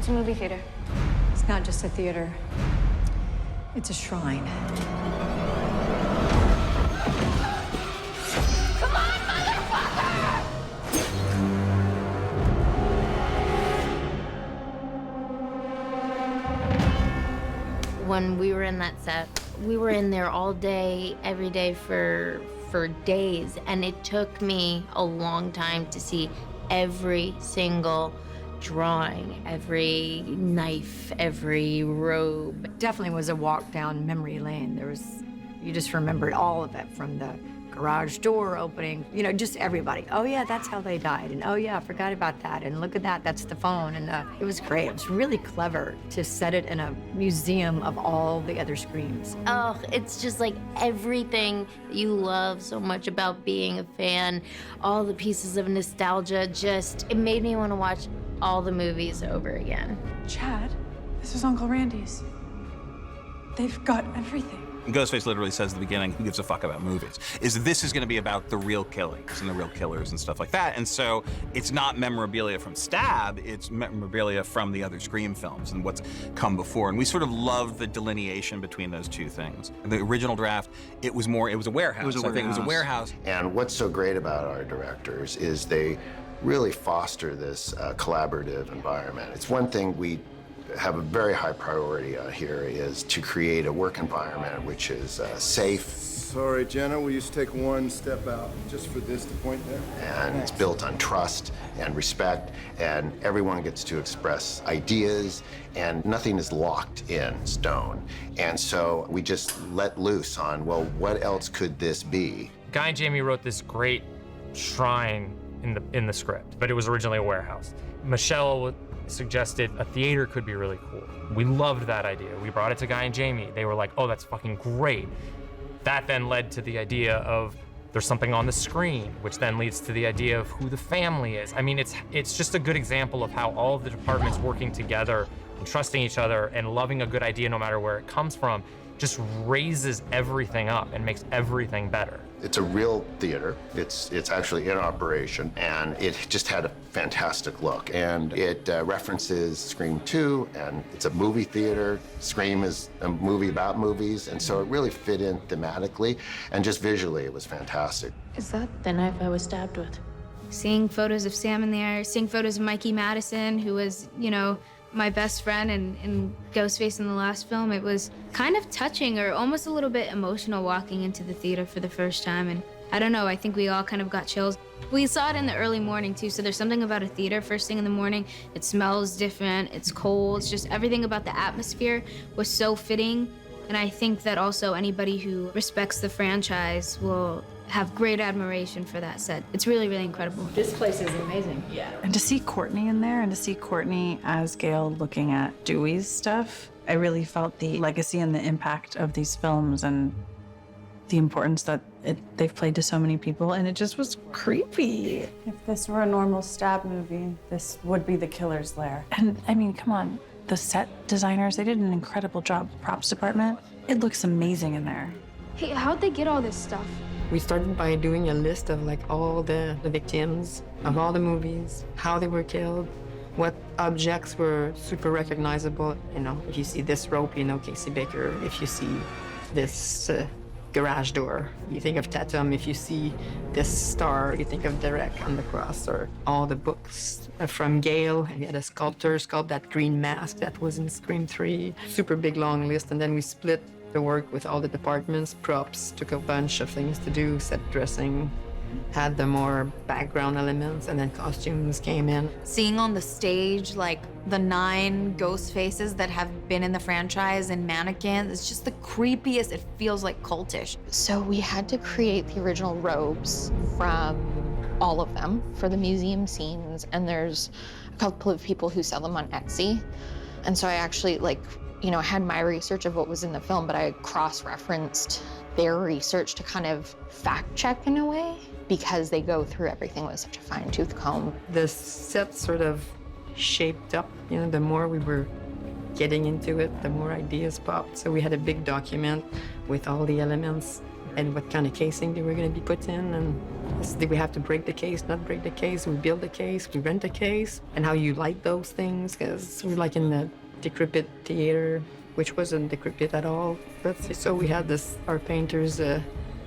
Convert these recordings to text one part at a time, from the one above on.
It's a movie theater. It's not just a theater. It's a shrine. Come on, motherfucker! When we were in that set, we were in there all day, every day for days, and it took me a long time to see every single drawing, every knife, every robe. Definitely was a walk down memory lane. You just remembered all of it, from the garage door opening, you know, just everybody. Oh yeah, that's how they died. And oh yeah, I forgot about that. And look at that, that's the phone. And it was great. It was really clever to set it in a museum of all the other screams. Oh, it's just like everything that you love so much about being a fan, all the pieces of nostalgia, it made me want to watch all the movies over again. Chad, this is Uncle Randy's. They've got everything. Ghostface literally says at the beginning, who gives a fuck about movies? This is gonna be about the real killings and the real killers and stuff like that. And so it's not memorabilia from Stab, it's memorabilia from the other Scream films and what's come before. And we sort of loved the delineation between those two things. The original draft, it was a warehouse. I think it was a warehouse. And what's so great about our directors is they really foster this collaborative environment. It's one thing we have a very high priority here is to create a work environment which is safe. Sorry, Jenna, we used to take one step out just for this to point there. And it's built on trust and respect, and everyone gets to express ideas, and nothing is locked in stone. And so we just let loose on, well, what else could this be? Guy and Jamie wrote this great shrine in the script, but it was originally a warehouse. Michelle suggested a theater could be really cool. We loved that idea. We brought it to Guy and Jamie. They were like, oh, that's fucking great. That then led to the idea of there's something on the screen, which then leads to the idea of who the family is. I mean, it's just a good example of how all of the departments working together and trusting each other and loving a good idea no matter where it comes from just raises everything up and makes everything better. It's a real theater. It's actually in operation, and it just had a fantastic look. And it references Scream 2, and it's a movie theater. Scream is a movie about movies, and so it really fit in thematically, and just visually, it was fantastic. Is that the knife I was stabbed with? Seeing photos of Sam in there, seeing photos of Mikey Madison, who was, you know, my best friend and Ghostface in the last film, it was kind of touching or almost a little bit emotional walking into the theater for the first time. And I don't know, I think we all kind of got chills. We saw it in the early morning too, so there's something about a theater first thing in the morning. It smells different, it's cold, it's just everything about the atmosphere was so fitting. And I think that also anybody who respects the franchise will have great admiration for that set. It's really, really incredible. This place is amazing. Yeah. And to see Courteney in there and to see Courteney as Gail looking at Dewey's stuff, I really felt the legacy and the impact of these films and the importance that they've played to so many people, and it just was creepy. If this were a normal Stab movie, this would be the killer's lair. And I mean, come on, the set designers, they did an incredible job. Props department, it looks amazing in there. Hey, how'd they get all this stuff? We started by doing a list of like all the victims of all the movies, how they were killed, what objects were super recognizable. You know, if you see this rope, you know Casey Baker. If you see this garage door, you think of Tatum. If you see this star, you think of Derek on the cross, or all the books from Gail. We had a sculptor sculpt that green mask that was in Scream 3. Super big, long list, and then we split the work with all the departments. Props took a bunch of things to do, set dressing, had the more background elements, and then costumes came in. Seeing on the stage, like, the 9 ghost faces that have been in the franchise and mannequins, it's just the creepiest. It feels like cultish. So we had to create the original robes from all of them for the museum scenes, and there's a couple of people who sell them on Etsy. And so I actually, I had my research of what was in the film, but I cross-referenced their research to kind of fact-check in a way, because they go through everything with such a fine-tooth comb. The set sort of shaped up, the more we were getting into it, the more ideas popped. So we had a big document with all the elements and what kind of casing they were going to be put in. And did we have to break the case, not break the case? We build the case, we rent the case, and how you light those things, because we're like in the decrepit theater, which wasn't decrepit at all. So we had our painters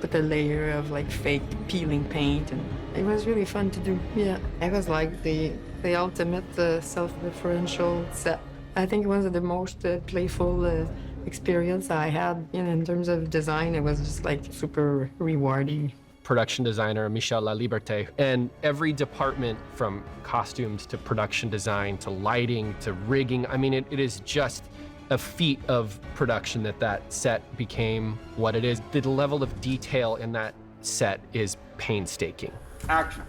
put a layer of like fake peeling paint, and it was really fun to do. Yeah, it was like the ultimate self-referential set. I think it was the most playful experience I had in terms of design. It was just like super rewarding. Production designer Michel Laliberté, and every department from costumes to production design to lighting to rigging, I mean, it is just a feat of production that set became what it is. The level of detail in that set is painstaking. Action.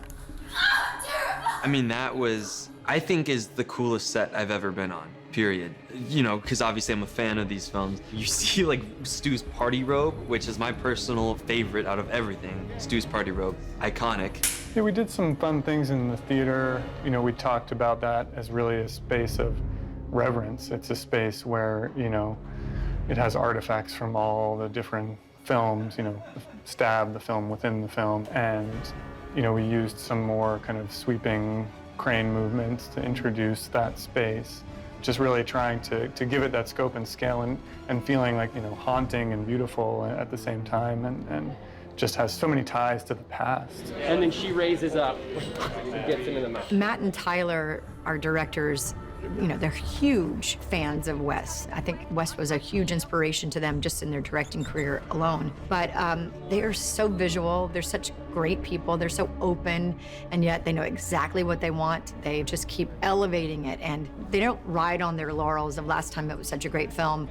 I mean, that was, I think, is the coolest set I've ever been on, period. You know, because obviously I'm a fan of these films. You see like Stu's party robe, which is my personal favorite out of everything. Stu's party robe, iconic. Yeah, we did some fun things in the theater. You know, we talked about that as really a space of reverence. It's a space where, you know, it has artifacts from all the different films, you know, Stab, the film within the film. And, you know, we used some more kind of sweeping crane movements to introduce that space. Just really trying to give it that scope and scale and feeling like, you know, haunting and beautiful at the same time, and just has so many ties to the past. And then she raises up and gets him in the mouth. Matt and Tyler, our directors, you know, they're huge fans of Wes. I think Wes was a huge inspiration to them just in their directing career alone. But they are so visual. They're such great people. They're so open, and yet they know exactly what they want. They just keep elevating it, and they don't ride on their laurels of last time it was such a great film.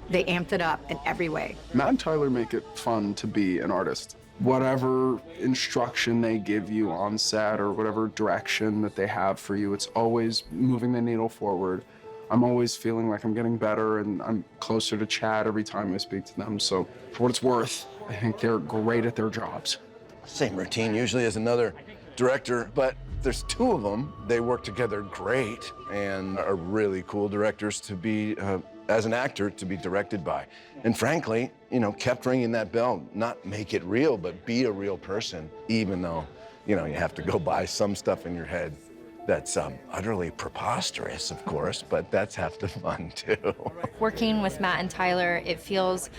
They amped it up in every way. Matt and Tyler make it fun to be an artist. Whatever instruction they give you on set or whatever direction that they have for you, it's always moving the needle forward. I'm always feeling like I'm getting better, and I'm closer to Chad every time I speak to them. So for what it's worth, I think they're great at their jobs. Same routine usually as another director, but there's two of them. They work together great and are really cool directors to be, as an actor, to be directed by. And frankly, you know, kept ringing that bell, not make it real, but be a real person, even though, you know, you have to go by some stuff in your head that's utterly preposterous, of course, but that's half the fun too. Working with Matt and Tyler, it feels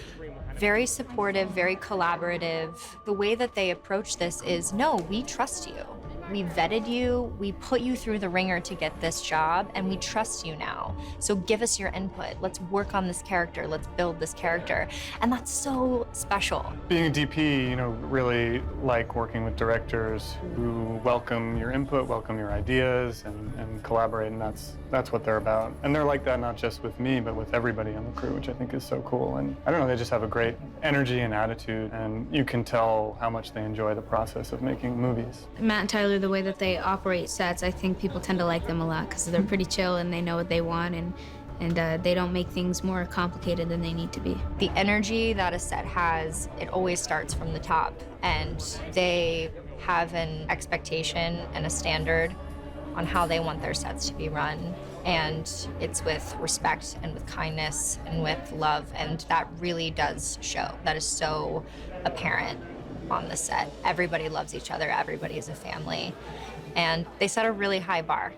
very supportive, very collaborative. The way that they approach this is, no, we trust you. We vetted you, we put you through the ringer to get this job, and we trust you now. So give us your input. Let's work on this character. Let's build this character. And that's so special. Being a DP, you know, really like working with directors who welcome your input, welcome your ideas, and collaborate, and that's what they're about. And they're like that not just with me, but with everybody on the crew, which I think is so cool. And I don't know, they just have a great energy and attitude, and you can tell how much they enjoy the process of making movies. Matt and Tyler, the way that they operate sets, I think people tend to like them a lot because they're pretty chill and they know what they want, and they don't make things more complicated than they need to be. The energy that a set has, it always starts from the top, and they have an expectation and a standard on how they want their sets to be run. And it's with respect and with kindness and with love, and that really does show. That is so apparent on the set. Everybody loves each other, everybody is a family, and they set a really high bar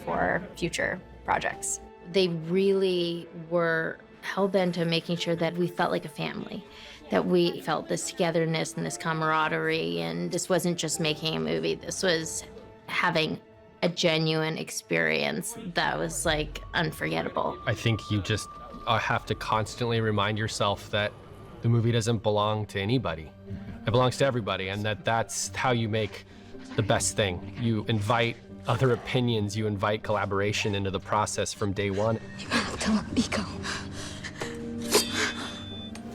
for future projects. They really were hell-bent on making sure that we felt like a family, that we felt this togetherness and this camaraderie, and this wasn't just making a movie, this was having a genuine experience that was like unforgettable. I think you just have to constantly remind yourself that the movie doesn't belong to anybody. It belongs to everybody, and that's how you make the best thing. You invite other opinions, you invite collaboration into the process from day one.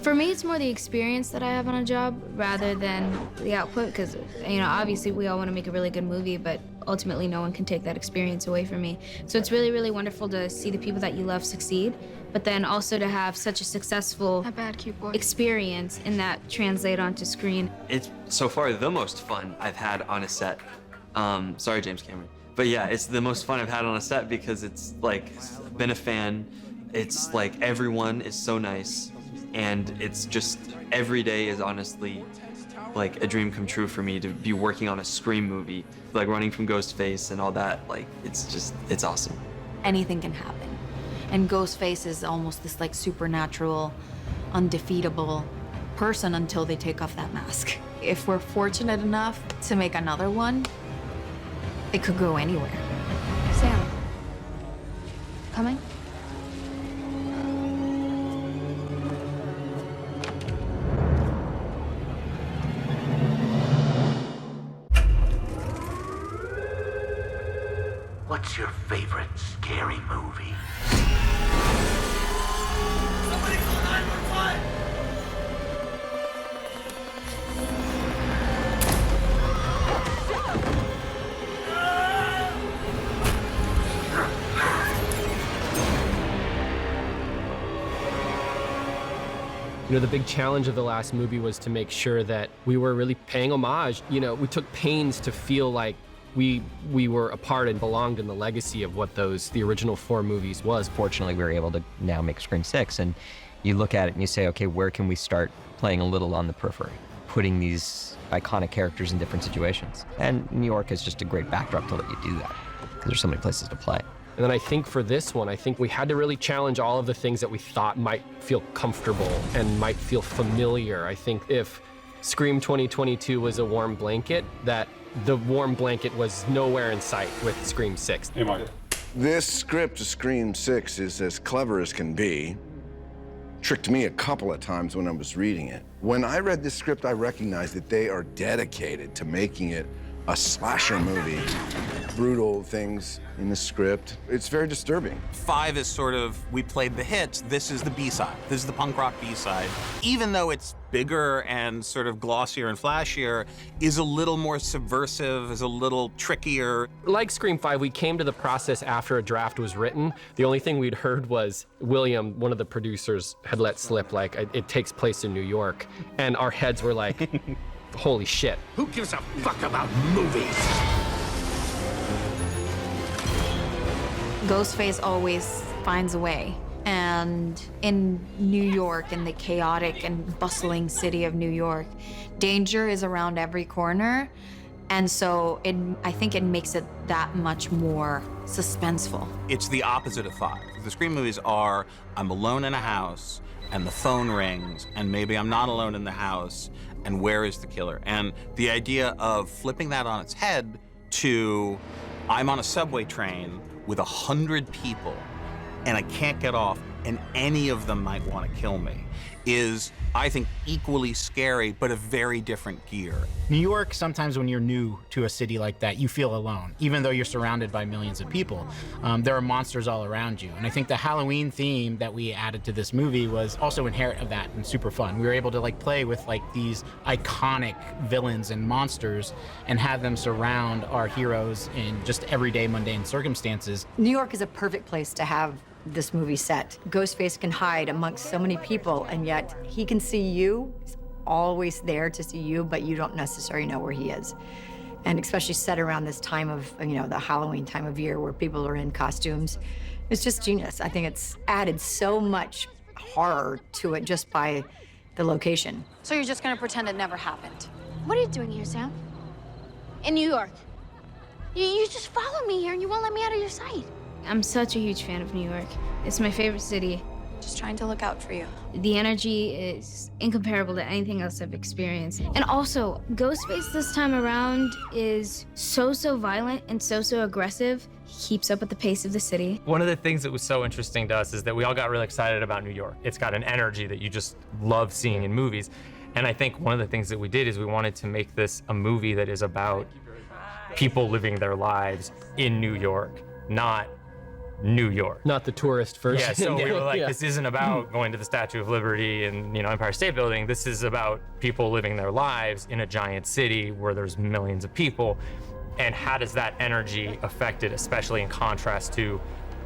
For me, it's more the experience that I have on a job rather than the output, because, you know, obviously we all want to make a really good movie, but ultimately no one can take that experience away from me. So it's really, really wonderful to see the people that you love succeed, but then also to have such a successful experience and that translate onto screen. It's so far the most fun I've had on a set. Sorry, James Cameron. But yeah, it's the most fun I've had on a set because it's like, been a fan. It's like everyone is so nice. And it's just, every day is honestly like a dream come true for me to be working on a Scream movie, like running from Ghostface and all that. Like, it's awesome. Anything can happen. And Ghostface is almost this like supernatural, undefeatable person until they take off that mask. If we're fortunate enough to make another one, it could go anywhere. Sam, coming? What's your favorite scary movie? Somebody call 911! You know, the big challenge of the last movie was to make sure that we were really paying homage. You know, we took pains to feel like we were a part and belonged in the legacy of what the original 4 movies was. Fortunately, we were able to now make Scream 6, and you look at it and you say, okay, where can we start playing a little on the periphery, putting these iconic characters in different situations? And New York is just a great backdrop to let you do that, because there's so many places to play. And then I think for this one, I think we had to really challenge all of the things that we thought might feel comfortable and might feel familiar. I think if Scream 2022 was a warm blanket, that the warm blanket was nowhere in sight with Scream 6. Hey, Mike. This script of Scream 6 is as clever as can be. Tricked me a couple of times when I was reading it. When I read this script, I recognized that they are dedicated to making it a slasher movie. Brutal things in the script. It's very disturbing. 5 is sort of, we played the hits, this is the B-side. This is the punk rock B-side. Even though it's bigger and sort of glossier and flashier, is a little more subversive, is a little trickier. Like Scream 5, we came to the process after a draft was written. The only thing we'd heard was William, one of the producers, had let slip, like, it takes place in New York. And our heads were like, holy shit. Who gives a fuck about movies? Ghostface always finds a way. And in New York, in the chaotic and bustling city of New York, danger is around every corner. And so I think it makes it that much more suspenseful. It's the opposite of 5. The Scream movies are, I'm alone in a house, and the phone rings, and maybe I'm not alone in the house, and where is the killer? And the idea of flipping that on its head to, I'm on a subway train with 100 people, and I can't get off, and any of them might want to kill me, is, I think, equally scary, but a very different gear. New York, sometimes when you're new to a city like that, you feel alone. Even though you're surrounded by millions of people, there are monsters all around you. And I think the Halloween theme that we added to this movie was also inherent of that and super fun. We were able to like play with like these iconic villains and monsters and have them surround our heroes in just everyday mundane circumstances. New York is a perfect place to have this movie set. Ghostface can hide amongst so many people, and yet he can see you. He's always there to see you, but you don't necessarily know where he is. And especially set around this time of, you know, the Halloween time of year where people are in costumes. It's just genius. I think it's added so much horror to it just by the location. So you're just gonna pretend it never happened? What are you doing here, Sam? In New York? You just followed me here and you won't let me out of your sight. I'm such a huge fan of New York. It's my favorite city. Just trying to look out for you. The energy is incomparable to anything else I've experienced. And also, Ghostface this time around is so violent and so aggressive. He keeps up with the pace of the city. One of the things that was so interesting to us is that we all got really excited about New York. It's got an energy that you just love seeing in movies. And I think one of the things that we did is we wanted to make this a movie that is about people living their lives in New York, not New York. Not the tourist version. Yeah, so we were like, Yeah. This isn't about going to the Statue of Liberty and, you know, Empire State Building. This is about people living their lives in a giant city where there's millions of people. And how does that energy affect it, especially in contrast to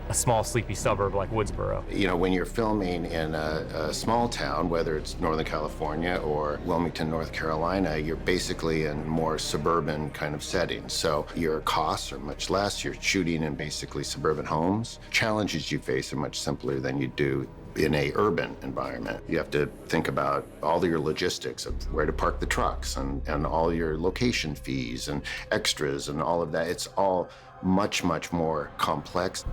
a small, sleepy suburb like Woodsboro? You know, when you're filming in a small town, whether it's Northern California or Wilmington, North Carolina, you're basically in more suburban kind of settings. So your costs are much less. You're shooting in basically suburban homes. Challenges you face are much simpler than you do in a urban environment. You have to think about all your logistics of where to park the trucks and all your location fees and extras and all of that. It's all much, much more complex.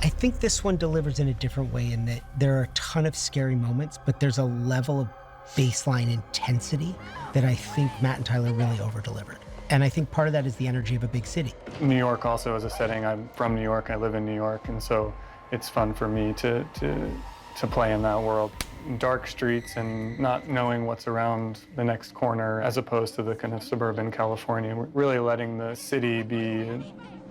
I think this one delivers in a different way in that there are a ton of scary moments, but there's a level of baseline intensity that I think Matt and Tyler really over-delivered. And I think part of that is the energy of a big city. New York also is a setting. I'm from New York, I live in New York, and so it's fun for me to play in that world. Dark streets and not knowing what's around the next corner as opposed to the kind of suburban California. We're really letting the city be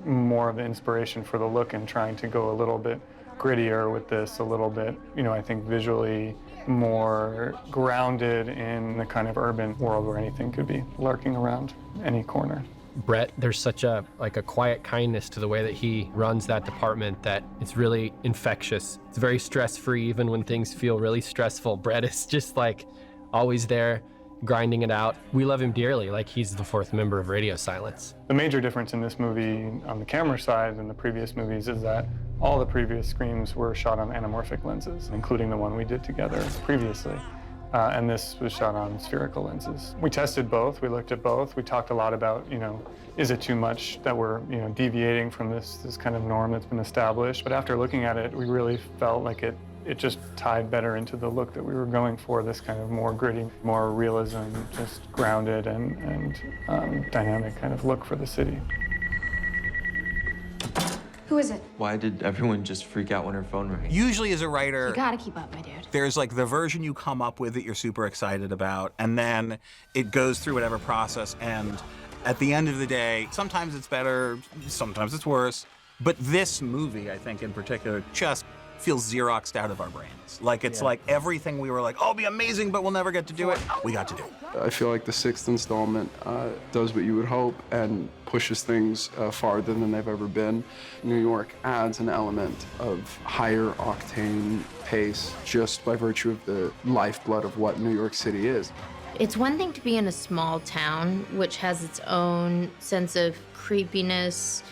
more of an inspiration for the look and trying to go a little bit grittier with this, a little bit, I think visually more grounded in the kind of urban world where anything could be lurking around any corner. Brett, there's such a quiet kindness to the way that he runs that department that it's really infectious. It's very stress-free even when things feel really stressful. Brett is just like always there, grinding it out. We love him dearly, like he's the fourth member of Radio Silence. The major difference in this movie on the camera side than the previous movies is that all the previous Screams were shot on anamorphic lenses, including the one we did together previously. And this was shot on spherical lenses. We tested both, we looked at both. We talked a lot about, is it too much that we're, deviating from this kind of norm that's been established? But after looking at it, we really felt like it just tied better into the look that we were going for, this kind of more gritty, more realism, just grounded and dynamic kind of look for the city. Who is it? Why did everyone just freak out when her phone rang? Usually as a writer, You gotta keep up, my dude. there's like the version you come up with that you're super excited about, and then it goes through whatever process, and at the end of the day, sometimes it's better, sometimes it's worse. But this movie, I think in particular, just feels Xeroxed out of our brains. Like it's like everything we were like, oh, it'll be amazing, but we'll never get to do it. We got to do it. I feel like the sixth installment does what you would hope and pushes things farther than they've ever been. New York adds an element of higher octane pace just by virtue of the lifeblood of what New York City is. It's one thing to be in a small town, which has its own sense of creepiness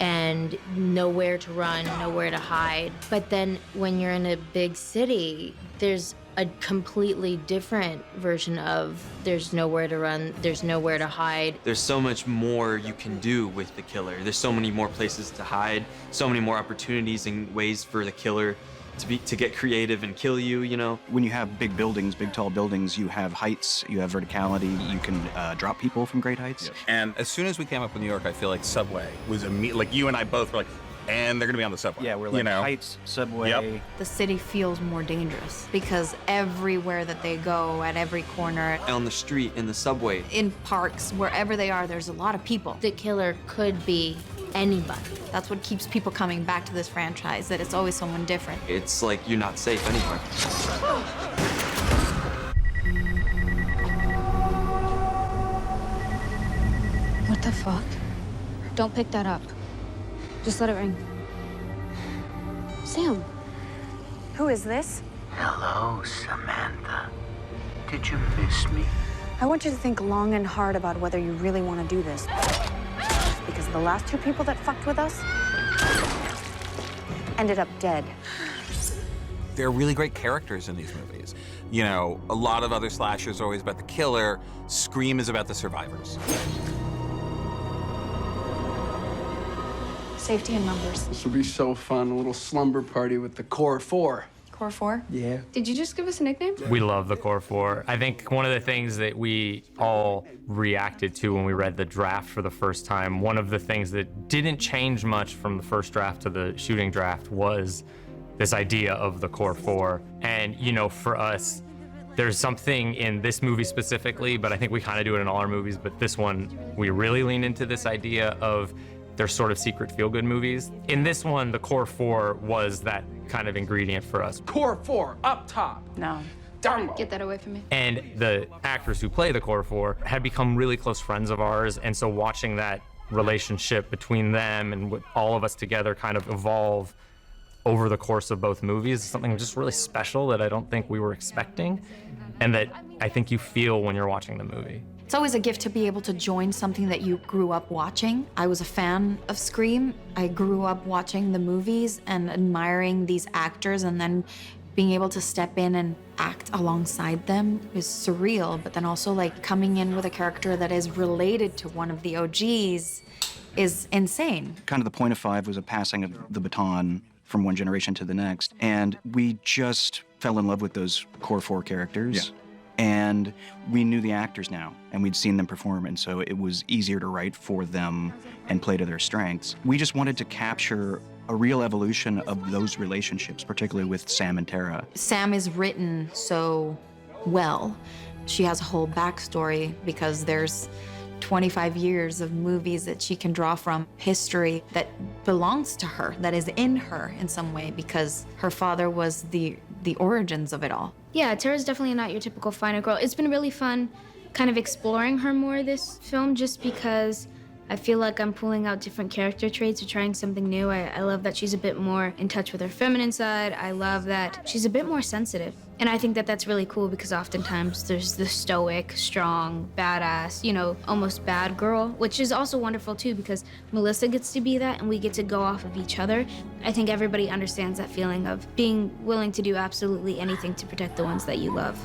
and nowhere to run, nowhere to hide. But then when you're in a big city, there's a completely different version of there's nowhere to run, there's nowhere to hide. There's so much more you can do with the killer. There's so many more places to hide, so many more opportunities and ways for the killer to get creative and kill you, When you have big buildings, big tall buildings, you have heights, you have verticality, you can drop people from great heights. And as soon as we came up with New York, I feel like Subway was like you and I both were like, and they're gonna be on the subway. Yeah, we're like heights, subway. Yep. The city feels more dangerous because everywhere that they go, at every corner, On the street, in the subway. in parks, wherever they are, there's a lot of people. The killer could be anybody. That's what keeps people coming back to this franchise, that it's always someone different. It's like you're not safe anywhere. What the fuck? Don't pick that up. Just let it ring. Sam. Who is this? Hello, Samantha. Did you miss me? I want you to think long and hard about whether you really want to do this. Because the last two people that fucked with us ended up dead. There are really great characters in these movies. A lot of other slashers are always about the killer. Scream is about the survivors. Safety in numbers. This would be so fun, a little slumber party with the Core 4. Core 4? Yeah. Did you just give us a nickname? We love the Core 4. I think one of the things that we all reacted to when we read the draft for the first time, one of the things that didn't change much from the first draft to the shooting draft was this idea of the Core 4. And, for us, there's something in this movie specifically, but I think we kind of do it in all our movies, but this one, we really lean into this idea of they're sort of secret feel-good movies. In this one, the Core 4 was that kind of ingredient for us. Core 4, up top. No. Down low. Get that away from me. And the actors who play the Core 4 had become really close friends of ours, and so watching that relationship between them and with all of us together kind of evolve over the course of both movies is something just really special that I don't think we were expecting, and that I think you feel when you're watching the movie. It's always a gift to be able to join something that you grew up watching. I was a fan of Scream. I grew up watching the movies and admiring these actors and then being able to step in and act alongside them is surreal, but then also like coming in with a character that is related to one of the OGs is insane. Kind of the point of Five was a passing of the baton from one generation to the next, and we just fell in love with those core four characters. And we knew the actors now, and we'd seen them perform, and so it was easier to write for them and play to their strengths. We just wanted to capture a real evolution of those relationships, particularly with Sam and Tara. Sam is written so well. She has a whole backstory because there's 25 years of movies that she can draw from, history that belongs to her, that is in her in some way, because her father was the origins of it all. Yeah, Tara's definitely not your typical final girl. It's been really fun kind of exploring her more this film, just because I feel like I'm pulling out different character traits or trying something new. I love that she's a bit more in touch with her feminine side. I love that she's a bit more sensitive. And I think that that's really cool because oftentimes there's the stoic, strong, badass, you know, almost bad girl, which is also wonderful too because Melissa gets to be that and we get to go off of each other. I think everybody understands that feeling of being willing to do absolutely anything to protect the ones that you love.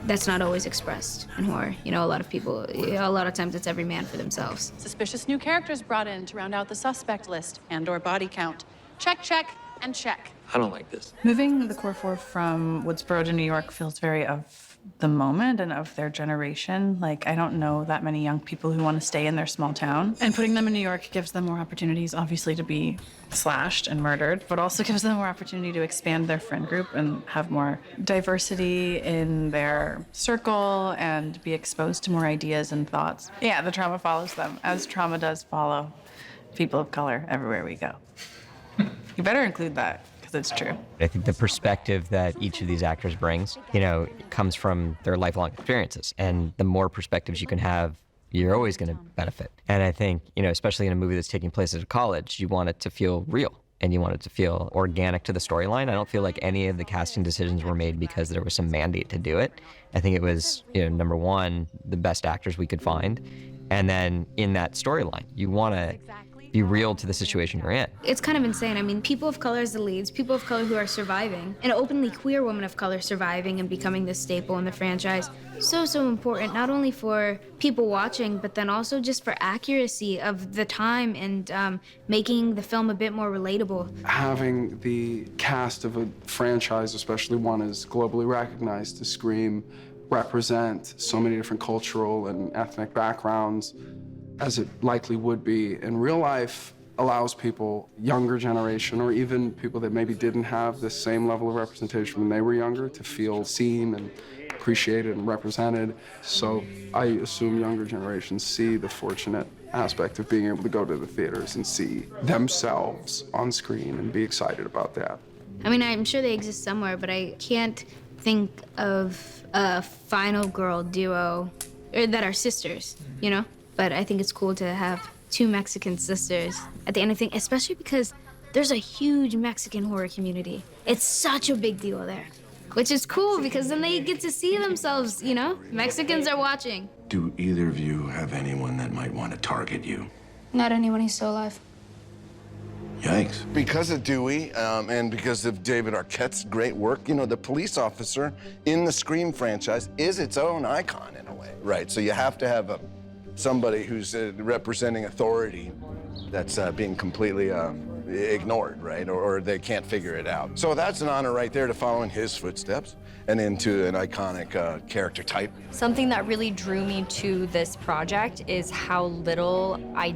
That's not always expressed in horror. You know, a lot of times it's every man for themselves. Suspicious new characters brought in to round out the suspect list and/or body count. Check, check, and check. I don't like this. Moving the core four from Woodsboro to New York feels very of the moment and of their generation. Like, I don't know that many young people who want to stay in their small town. And putting them in New York gives them more opportunities, obviously, to be slashed and murdered, but also gives them more opportunity to expand their friend group and have more diversity in their circle and be exposed to more ideas and thoughts. Yeah, the trauma follows them, as trauma does follow people of color everywhere we go. You better include that. It's true. I think the perspective that each of these actors brings, you know, comes from their lifelong experiences. And the more perspectives you can have, you're always going to benefit. And I think, you know, especially in a movie that's taking place at a college, you want it to feel real and you want it to feel organic to the storyline. I don't feel like any of the casting decisions were made because there was some mandate to do it. I think it was, you know, number one, the best actors we could find. And then in that storyline, you want to be real to the situation you're in. It's kind of insane. I mean, people of color as the leads, people of color who are surviving, an openly queer woman of color surviving and becoming this staple in the franchise. So important, not only for people watching, but then also just for accuracy of the time and making the film a bit more relatable. Having the cast of a franchise, especially one as globally recognized as Scream, represent so many different cultural and ethnic backgrounds, as it likely would be in real life, allows people, younger generation, or even people that maybe didn't have the same level of representation when they were younger, to feel seen and appreciated and represented. So I assume younger generations see the fortunate aspect of being able to go to the theaters and see themselves on screen and be excited about that. I mean, I'm sure they exist somewhere, but I can't think of a final girl duo that are sisters, you know? But I think it's cool to have two Mexican sisters at the end of the thing, especially because there's a huge Mexican horror community. It's such a big deal there, which is cool because then they get to see themselves, you know? Mexicans are watching. Do either of you have anyone that might want to target you? Not anyone who's still alive. Yikes. Because of Dewey and because of David Arquette's great work, you know, the police officer in the Scream franchise is its own icon in a way. Right, so you have to have somebody who's representing authority that's being completely ignored, right? Or they can't figure it out. So that's an honor right there to follow in his footsteps and into an iconic character type. Something that really drew me to this project is how little I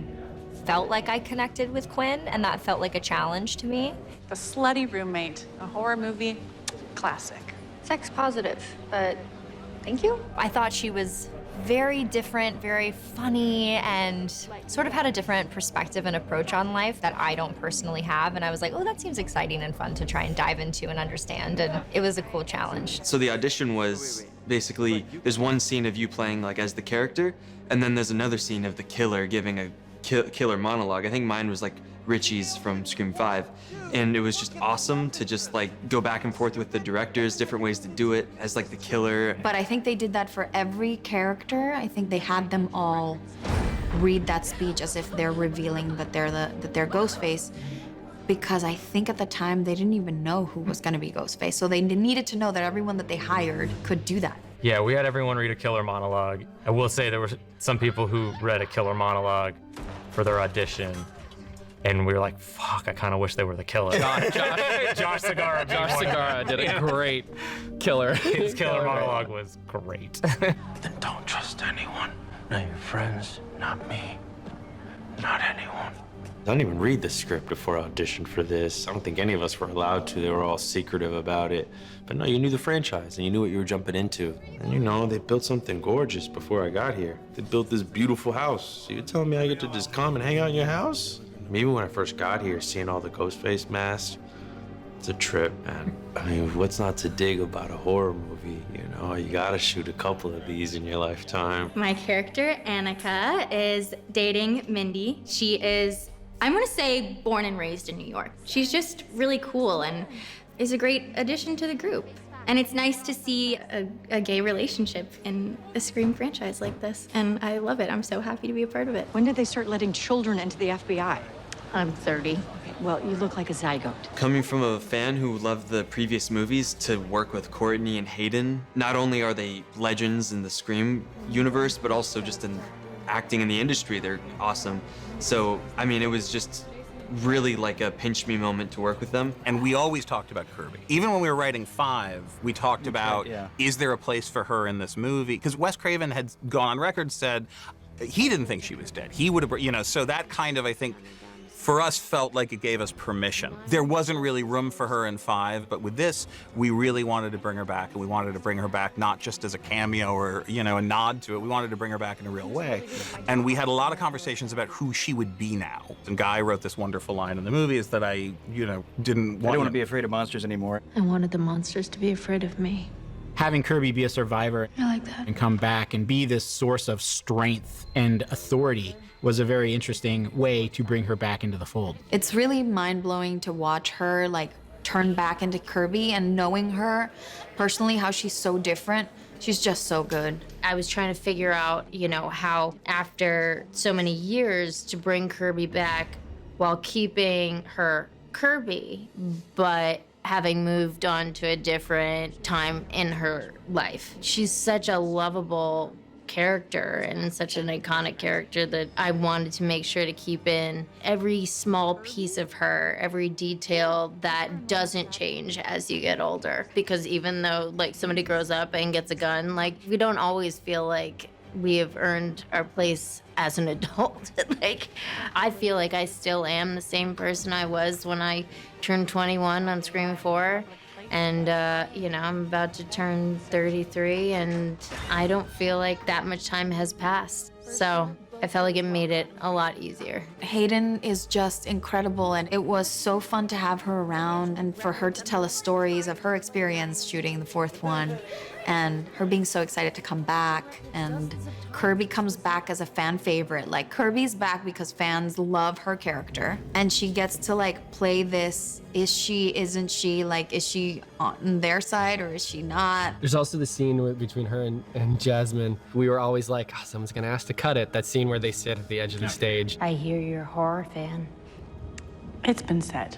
felt like I connected with Quinn, and that felt like a challenge to me. The Slutty Roommate, a horror movie classic. Sex positive, but thank you. I thought she was very different, very funny, and sort of had a different perspective and approach on life that I don't personally have. And I was like, oh, that seems exciting and fun to try and dive into and understand. And it was a cool challenge. So the audition was basically, there's one scene of you playing like as the character, and then there's another scene of the killer giving a killer monologue. I think mine was like Richie's from Scream 5. And it was just awesome to just like go back and forth with the directors, different ways to do it as like the killer. But I think they did that for every character. I think they had them all read that speech as if they're revealing that they're Ghostface. because I think at the time they didn't even know who was gonna be Ghostface. So they needed to know that everyone that they hired could do that. Yeah, we had everyone read a killer monologue. I will say there were some people who read a killer monologue for their audition, and we were like, fuck, I kind of wish they were the killer. Josh Segarra. Josh Segarra did a great killer. His killer monologue was great. Then don't trust anyone. Not your friends, not me, not anyone. I didn't even read the script before I auditioned for this. I don't think any of us were allowed to. They were all secretive about it. But no, you knew the franchise and you knew what you were jumping into. And you know, they built something gorgeous before I got here. They built this beautiful house. So you're telling me I get to just come and hang out in your house? Maybe when I first got here, seeing all the Ghostface masks, it's a trip, man. I mean, what's not to dig about a horror movie? You know, you gotta shoot a couple of these in your lifetime. My character, Annika, is dating Mindy. She is, I'm gonna say, born and raised in New York. She's just really cool and is a great addition to the group. And it's nice to see a gay relationship in a Scream franchise like this. And I love it. I'm so happy to be a part of it. When did they start letting children into the FBI? I'm 30. Okay, well, you look like a zygote. Coming from a fan who loved the previous movies to work with Courteney and Hayden, not only are they legends in the Scream universe, but also just in acting in the industry, they're awesome. So, I mean, it was just really like a pinch me moment to work with them. And we always talked about Kirby. Even when we were writing 5, we talked about, is there a place for her in this movie? Because Wes Craven had gone on record, said he didn't think she was dead. He would have, you know, so that kind of, I think, for us, felt like it gave us permission. There wasn't really room for her in 5, but with this, we really wanted to bring her back, and we wanted to bring her back not just as a cameo or, you know, a nod to it. We wanted to bring her back in a real way. And we had a lot of conversations about who she would be now. And Guy wrote this wonderful line in the movie is that I, you know, didn't want to be afraid of monsters anymore. I wanted the monsters to be afraid of me. Having Kirby be a survivor I like that. and come back and be this source of strength and authority was a very interesting way to bring her back into the fold. It's really mind-blowing to watch her like turn back into Kirby, and knowing her personally, how she's so different. She's just so good. I was trying to figure out, you know, how after so many years to bring Kirby back while keeping her Kirby, but having moved on to a different time in her life. She's such a lovable character and such an iconic character that I wanted to make sure to keep in every small piece of her, every detail that doesn't change as you get older. Because even though like somebody grows up and gets a gun, like we don't always feel like we have earned our place as an adult. Like, I feel like I still am the same person I was when I turned 21 on Scream 4. And, you know, I'm about to turn 33, and I don't feel like that much time has passed. So I felt like it made it a lot easier. Hayden is just incredible, and it was so fun to have her around and for her to tell us stories of her experience shooting the 4th one, and her being so excited to come back. And Kirby comes back as a fan favorite. Like, Kirby's back because fans love her character, and she gets to like play this, is she, isn't she, like, is she on their side or is she not? There's also the scene between her and Jasmine. We were always like, oh, someone's gonna ask to cut it. That scene where they sit at the edge of the stage. I hear you're a horror fan. It's been said.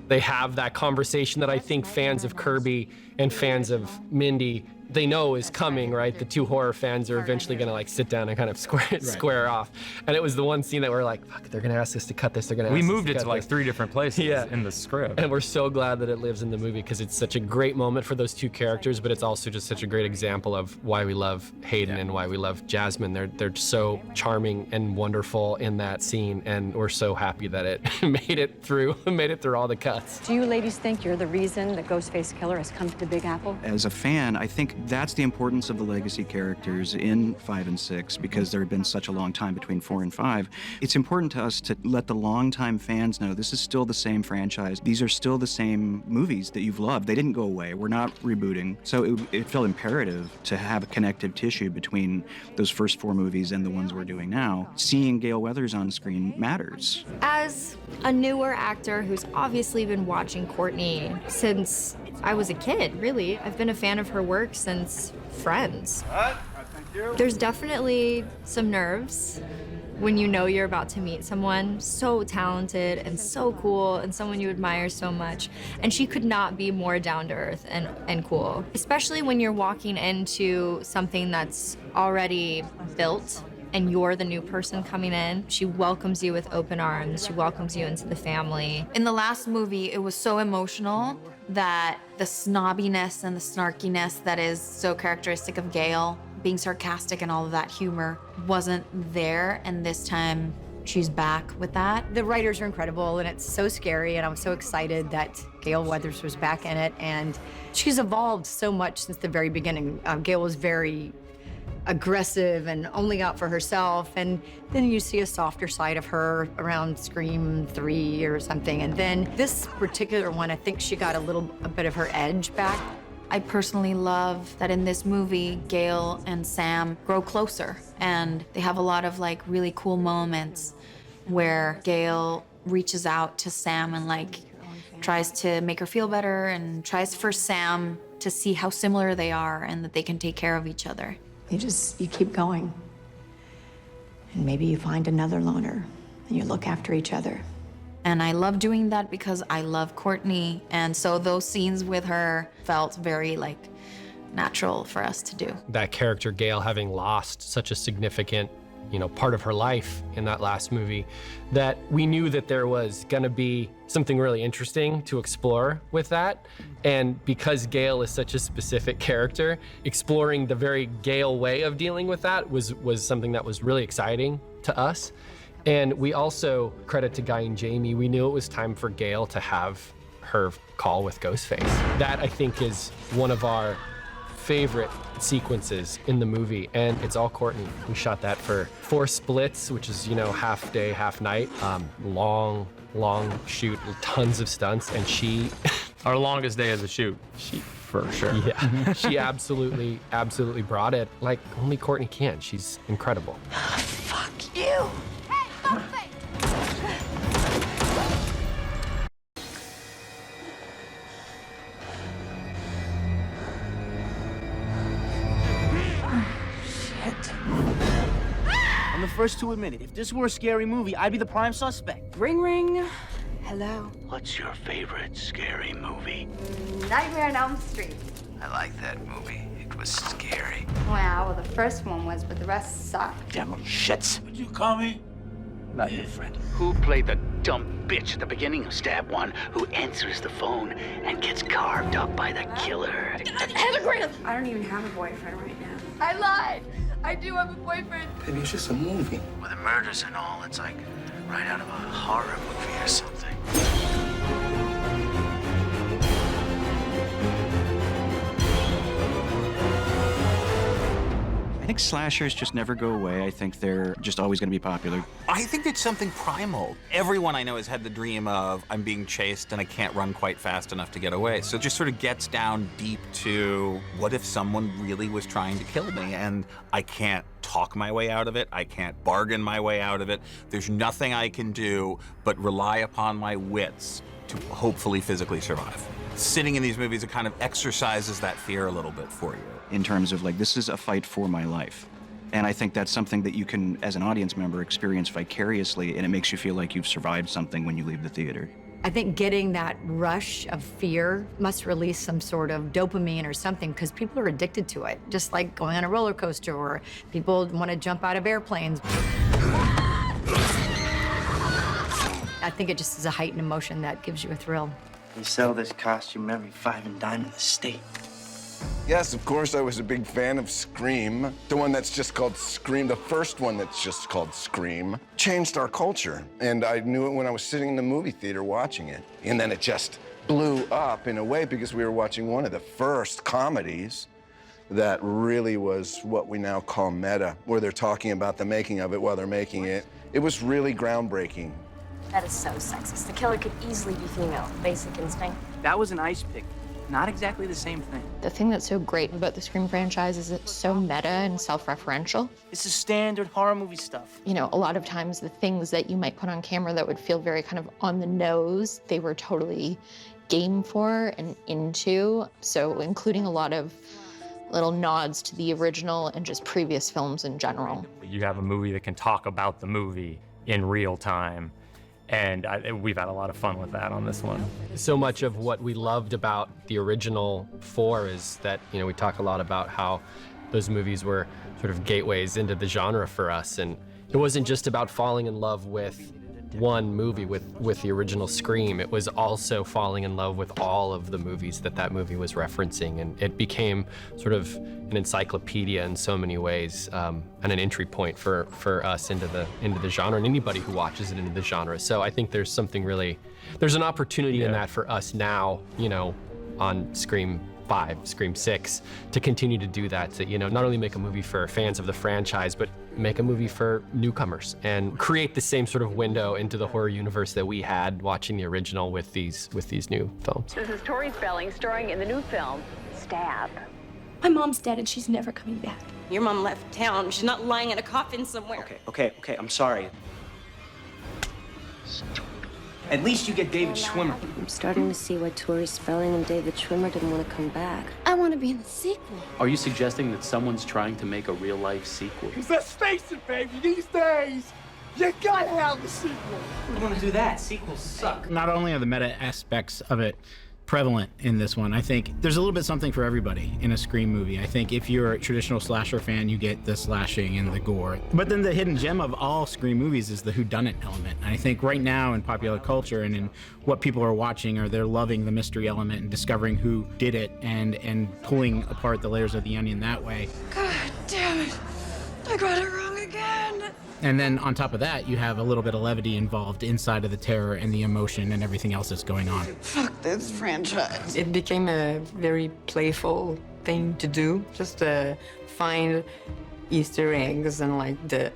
They have that conversation that I think fans of Kirby and fans of Mindy, they know is coming, right? The two horror fans are eventually gonna like sit down and kind of square off. And it was the one scene that we're like, fuck, they're gonna ask us to cut this, they're gonna ask us to cut this. We moved it to like 3 different places in the script. And we're so glad that it lives in the movie because it's such a great moment for those two characters, but it's also just such a great example of why we love Hayden and why we love Jasmine. They're so charming and wonderful in that scene, and we're so happy that it made it through all the cuts. Do you ladies think you're the reason that Ghostface Killer has come to the Big Apple? As a fan, I think that's the importance of the legacy characters in 5 and 6, because there had been such a long time between 4 and 5. It's important to us to let the longtime fans know this is still the same franchise. These are still the same movies that you've loved. They didn't go away. We're not rebooting. So it felt imperative to have a connective tissue between those first 4 movies and the ones we're doing now. Seeing Gale Weathers on screen matters. As a newer actor who's obviously been watching Courteney since I was a kid, really. I've been a fan of her work since Friends. There's definitely some nerves, when you know you're about to meet someone so talented and so cool and someone you admire so much. And she could not be more down to earth and cool, especially when you're walking into something that's already built and you're the new person coming in. She welcomes you with open arms. She welcomes you into the family. In the last movie, it was so emotional that the snobbiness and the snarkiness that is so characteristic of Gale, being sarcastic and all of that humor, wasn't there, and this time she's back with that. The writers are incredible, and it's so scary, and I'm so excited that Gale Weathers was back in it, and she's evolved so much since the very beginning. Gale was very aggressive and only out for herself, and then you see a softer side of her around Scream 3 or something, and then this particular one, I think she got a bit of her edge back. I personally love that in this movie, Gale and Sam grow closer, and they have a lot of like really cool moments where Gale reaches out to Sam and like tries to make her feel better and tries for Sam to see how similar they are and that they can take care of each other. You keep going. And maybe you find another loner, and you look after each other. And I love doing that because I love Courteney, and so those scenes with her felt very like natural for us to do. That character, Gale, having lost such a significant, part of her life in that last movie, that we knew that there was gonna be something really interesting to explore with that. And because Gale is such a specific character, exploring the very Gale way of dealing with that was something that was really exciting to us. And we also, credit to Guy and Jamie, we knew it was time for Gale to have her call with Ghostface. That, I think, is one of our favorite sequences in the movie, and it's all Courteney. We shot that for 4 splits, which is, half day, half night. Long shoot, tons of stunts, and she... Our longest day as a shoot. For sure. Yeah, she absolutely brought it like only Courteney can. She's incredible. Fuck you! I'm the first to admit it. If this were a scary movie, I'd be the prime suspect. Ring, ring. Hello. What's your favorite scary movie? Nightmare on Elm Street. I like that movie. It was scary. Wow, well, the first one was, but the rest sucked. Devil shits. Would you call me? Not your friend. Who played the dumb bitch at the beginning of Stab 1 who answers the phone and gets carved up by the killer? I don't even have a boyfriend right now. I lied. I do have a boyfriend. Maybe it's just a movie. With the murders and all, it's like right out of a horror movie or something. I think slashers just never go away. I think they're just always going to be popular. I think it's something primal. Everyone I know has had the dream of, I'm being chased and I can't run quite fast enough to get away. So it just sort of gets down deep to, what if someone really was trying to kill me and I can't talk my way out of it, I can't bargain my way out of it. There's nothing I can do but rely upon my wits to hopefully physically survive. Sitting in these movies, it kind of exercises that fear a little bit for you. In terms of like, this is a fight for my life. And I think that's something that you can, as an audience member, experience vicariously, and it makes you feel like you've survived something when you leave the theater. I think getting that rush of fear must release some sort of dopamine or something, because people are addicted to it, just like going on a roller coaster, or people want to jump out of airplanes. I think it just is a heightened emotion that gives you a thrill. We sell this costume every 5 and dime in the state. Yes, of course, I was a big fan of Scream. The one that's just called Scream, the first one that's just called Scream, changed our culture. And I knew it when I was sitting in the movie theater watching it. And then it just blew up in a way because we were watching one of the first comedies that really was what we now call meta, where they're talking about the making of it while they're making it. It was really groundbreaking. That is so sexist. The killer could easily be female. Basic instinct. That was an ice pick. Not exactly the same thing. The thing that's so great about the Scream franchise is it's so meta and self-referential. This is standard horror movie stuff. You know, a lot of times the things that you might put on camera that would feel very kind of on the nose, they were totally game for and into. So including a lot of little nods to the original and just previous films in general. You have a movie that can talk about the movie in real time. And we've had a lot of fun with that on this one. So much of what we loved about the original 4 is that, we talk a lot about how those movies were sort of gateways into the genre for us. And it wasn't just about falling in love with one movie, with the original Scream. It was also falling in love with all of the movies that movie was referencing. And it became sort of an encyclopedia in so many ways, and an entry point for us into the genre, and anybody who watches it into the genre. So I think there's an opportunity in that for us now, on Scream 5, Scream 6, to continue to do that, to, not only make a movie for fans of the franchise, but make a movie for newcomers and create the same sort of window into the horror universe that we had watching the original with these new films. This is Tori Spelling, starring in the new film, Stab. My mom's dead and she's never coming back. Your mom left town. She's not lying in a coffin somewhere. Okay, I'm sorry. At least you get David Schwimmer. I'm starting to see why Tori Spelling and David Schwimmer didn't want to come back. I want to be in the sequel. Are you suggesting that someone's trying to make a real-life sequel? Because let's face it, baby, these days, you gotta have the sequel. I want to do that. Sequels suck. Not only are the meta aspects of it prevalent in this one, I think there's a little bit something for everybody in a Scream movie. I think if you're a traditional slasher fan, you get the slashing and the gore. But then the hidden gem of all Scream movies is the whodunit element. And I think right now in popular culture and in what people are watching, they're loving the mystery element and discovering who did it and pulling apart the layers of the onion that way. God damn it. I got it wrong again. And then on top of that, you have a little bit of levity involved inside of the terror and the emotion and everything else that's going on. Fuck this franchise. It became a very playful thing to do, just to find Easter eggs and like the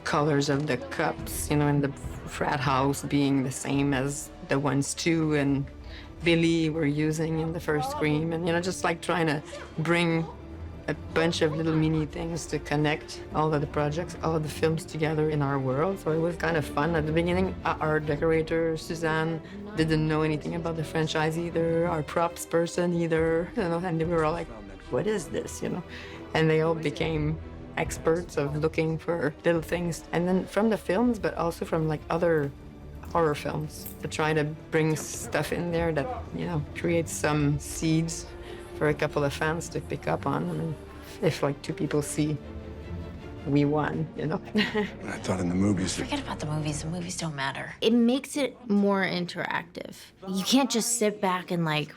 colors of the cups, and the frat house being the same as the ones too, and Billy were using in the first Scream, and just like trying to bring a bunch of little mini things to connect all of the projects, all of the films together in our world. So it was kind of fun. At the beginning, our decorator, Suzanne, didn't know anything about the franchise either, our props person either, and we were all like, what is this, And they all became experts of looking for little things. And then from the films, but also from like other horror films, to try to bring stuff in there that, creates some seeds for a couple of fans to pick up on. I mean, if like 2 people see, we won, I thought in the movies. Forget about the movies don't matter. It makes it more interactive. You can't just sit back and like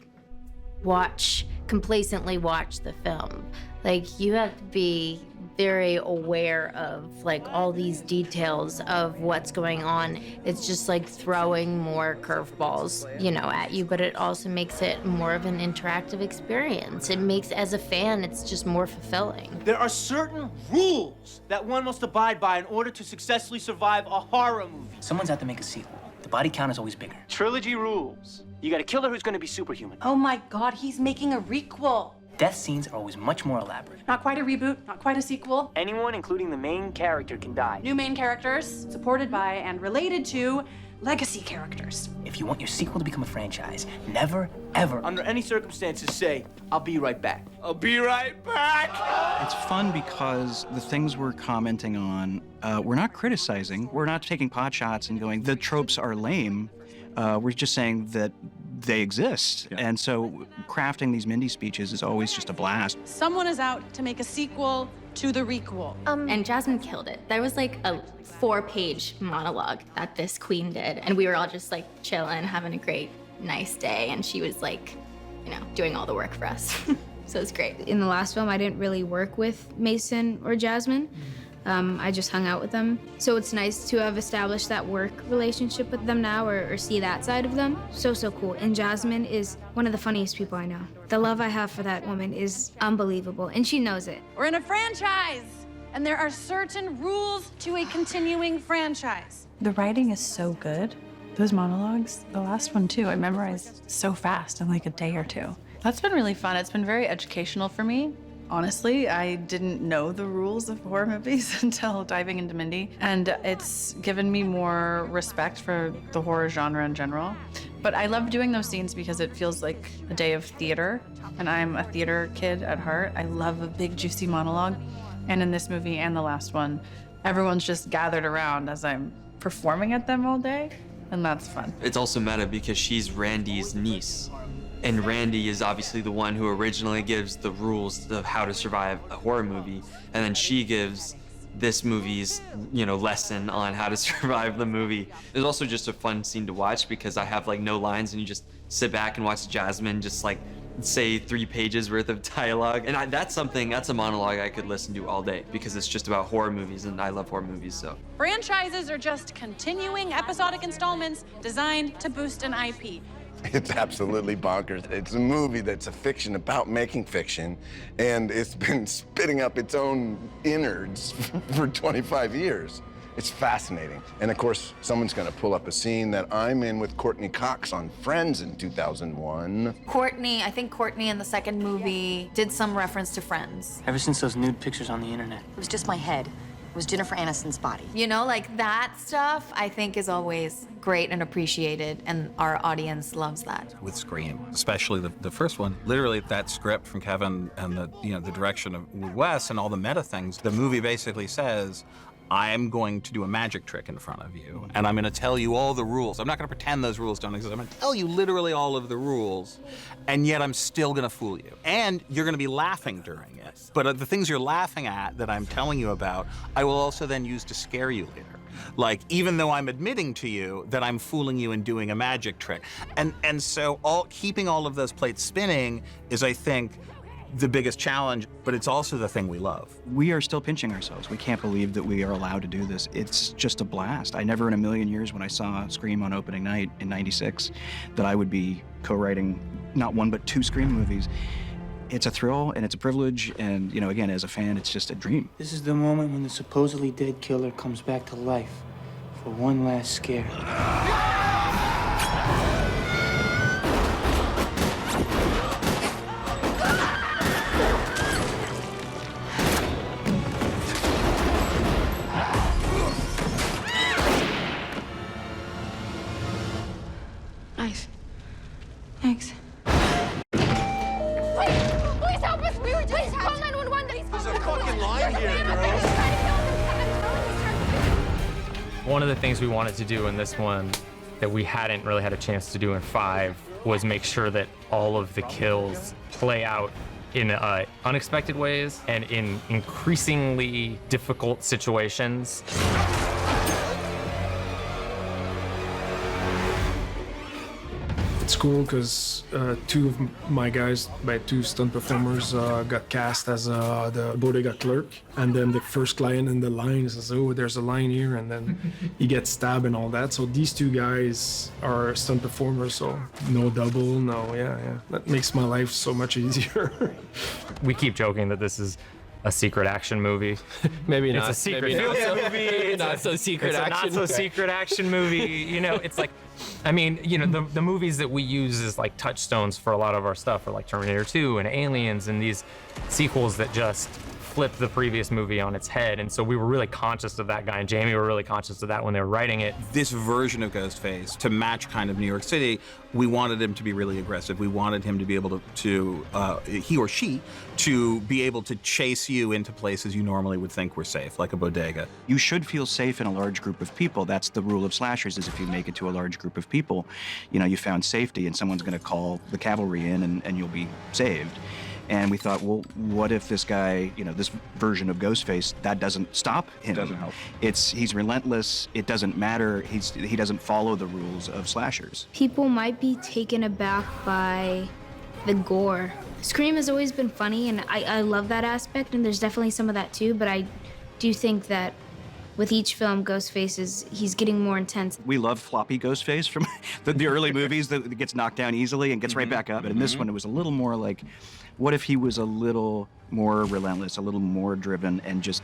complacently watch the film. Like you have to be very aware of like all these details of what's going on. It's just like throwing more curveballs, at you, but it also makes it more of an interactive experience. It makes, as a fan, it's just more fulfilling. There are certain rules that one must abide by in order to successfully survive a horror movie. Someone's out to make a sequel. The body count is always bigger. Trilogy rules. You got a killer who's gonna be superhuman. Oh my God, he's making a requel. Death scenes are always much more elaborate. Not quite a reboot, not quite a sequel. Anyone, including the main character, can die. New main characters, supported by and related to legacy characters. If you want your sequel to become a franchise, never, ever, under any circumstances, say, I'll be right back. I'll be right back! It's fun because the things we're commenting on, we're not criticizing. We're not taking pot shots and going, the tropes are lame. We're just saying that they exist. Yeah. And so crafting these Mindy speeches is always just a blast. Someone is out to make a sequel to the requel. And Jasmine killed it. There was like a 4-page monologue that this queen did, and we were all just like chilling, having a great, nice day, and she was like, doing all the work for us. So it's great. In the last film, I didn't really work with Mason or Jasmine. I just hung out with them. So it's nice to have established that work relationship with them now, or see that side of them. So cool. And Jasmine is one of the funniest people I know. The love I have for that woman is unbelievable, and she knows it. We're in a franchise, and there are certain rules to a continuing franchise. The writing is so good. Those monologues, the last one too, I memorized so fast in like a day or 2. That's been really fun. It's been very educational for me Honestly, I didn't know the rules of horror movies until diving into Mindy, and it's given me more respect for the horror genre in general. But I love doing those scenes because it feels like a day of theater, and I'm a theater kid at heart. I love a big, juicy monologue. And in this movie and the last one, everyone's just gathered around as I'm performing at them all day, and that's fun. It's also meta because she's Randy's niece. And Randy is obviously the one who originally gives the rules of how to survive a horror movie, and then she gives this movie's, lesson on how to survive the movie. It's also just a fun scene to watch because I have like no lines and you just sit back and watch Jasmine just like say 3 pages worth of dialogue. And that's a monologue I could listen to all day because it's just about horror movies and I love horror movies, so. Franchises are just continuing episodic installments designed to boost an IP. It's absolutely bonkers. It's a movie that's a fiction about making fiction, and it's been spitting up its own innards for 25 years. It's fascinating. And of course, someone's gonna pull up a scene that I'm in with Courtney Cox on Friends in 2001. I think Courtney in the second movie did some reference to Friends. Ever since those nude pictures on the internet. It was just my head. It was Jennifer Aniston's body. Like that stuff, I think is always great and appreciated, and our audience loves that. With Scream, especially the first one, literally that script from Kevin and the direction of Wes and all the meta things, the movie basically says, I am going to do a magic trick in front of you, and I'm gonna tell you all the rules. I'm not gonna pretend those rules don't exist. I'm gonna tell you literally all of the rules, and yet I'm still gonna fool you. And you're gonna be laughing during it. But the things you're laughing at that I'm telling you about, I will also then use to scare you later. Like, even though I'm admitting to you that I'm fooling you and doing a magic trick. And so keeping all of those plates spinning is, I think, the biggest challenge, but it's also the thing we love. We are still pinching ourselves. We can't believe that we are allowed to do this. It's just a blast. I never in a million years when I saw Scream on opening night in '96 that I would be co-writing not one but 2 Scream movies. It's a thrill and it's a privilege, and again, as a fan, it's just a dream. This is the moment when the supposedly dead killer comes back to life for one last scare. Nice. Thanks. Please help us! We were just call 911. There's a fucking line here, girls. One of the things we wanted to do in this one that we hadn't really had a chance to do in 5 was make sure that all of the kills play out in unexpected ways and in increasingly difficult situations. It's cool because 2 of my guys, by 2 stunt performers, got cast as the bodega clerk, and then the first client in the line says, "Oh, there's a line here," and then he gets stabbed and all that. So these 2 guys are stunt performers, so no double, yeah. That makes my life so much easier. We keep joking that this is a secret action movie. Maybe not. It's a secret maybe movie. Maybe not so secret action. It's a not so secret action movie. It's like, the movies that we use as like touchstones for a lot of our stuff are like Terminator 2 and Aliens and these sequels that just flip the previous movie on its head. And so we were really conscious of that. Guy and Jamie were really conscious of that when they were writing it. This version of Ghostface, to match kind of New York City, we wanted him to be really aggressive. We wanted him to be able to he or she, to be able to chase you into places you normally would think were safe, like a bodega. You should feel safe in a large group of people. That's the rule of slashers, is if you make it to a large group of people, you found safety and someone's gonna call the cavalry in and you'll be saved. And we thought, well, what if this guy, this version of Ghostface, that doesn't stop him? Doesn't help. He's relentless. It doesn't matter. He doesn't follow the rules of slashers. People might be taken aback by the gore. Scream has always been funny, and I love that aspect, and there's definitely some of that too, but I do think that with each film, Ghostface he's getting more intense. We love floppy Ghostface from the early movies that gets knocked down easily and gets right back up. But in this one, it was a little more like, what if he was a little more relentless, a little more driven, and just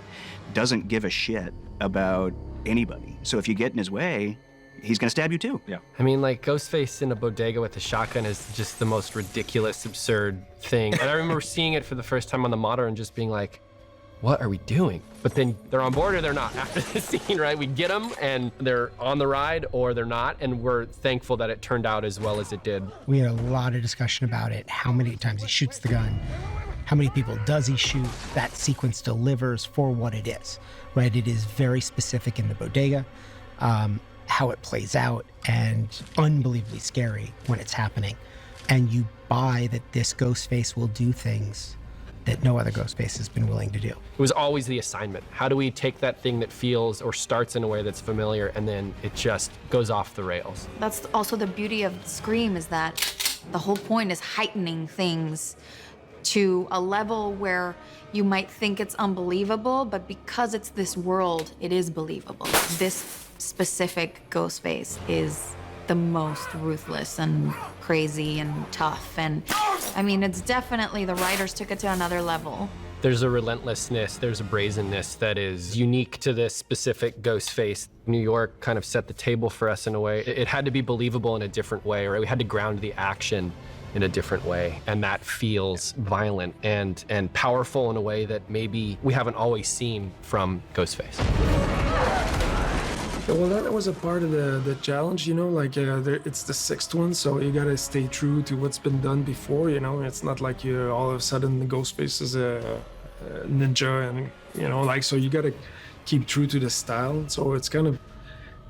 doesn't give a shit about anybody? So if you get in his way, he's gonna stab you too. Yeah. I mean, like, Ghostface in a bodega with a shotgun is just the most ridiculous, absurd thing. And I remember seeing it for the first time on the monitor and just being like, what are we doing? But then they're on board or they're not after the scene, right? We get them and they're on the ride or they're not, and we're thankful that it turned out as well as it did. We had a lot of discussion about it, how many times he shoots the gun, how many people does he shoot. That sequence delivers for what it is, right? It is very specific in the bodega, how it plays out, and unbelievably scary when it's happening. And you buy that this Ghostface will do things that no other Ghostface has been willing to do. It was always the assignment. How do we take that thing that feels or starts in a way that's familiar and then it just goes off the rails? That's also the beauty of Scream, is that the whole point is heightening things to a level where you might think it's unbelievable, but because it's this world, it is believable. This specific Ghostface is the most ruthless and crazy and tough. And I mean, it's definitely, the writers took it to another level. There's a relentlessness, there's a brazenness that is unique to this specific Ghostface. New York kind of set the table for us in a way. It had to be believable in a different way, right? We had to ground the action in a different way. And that feels violent and powerful in a way that maybe we haven't always seen from Ghostface. Well, that was a part of the challenge, you know, like it's the sixth one, so you gotta stay true to what's been done before, you know. It's not like you all of a sudden the Ghostface is a ninja, and, you know, like, so you gotta keep true to the style. So it's kind of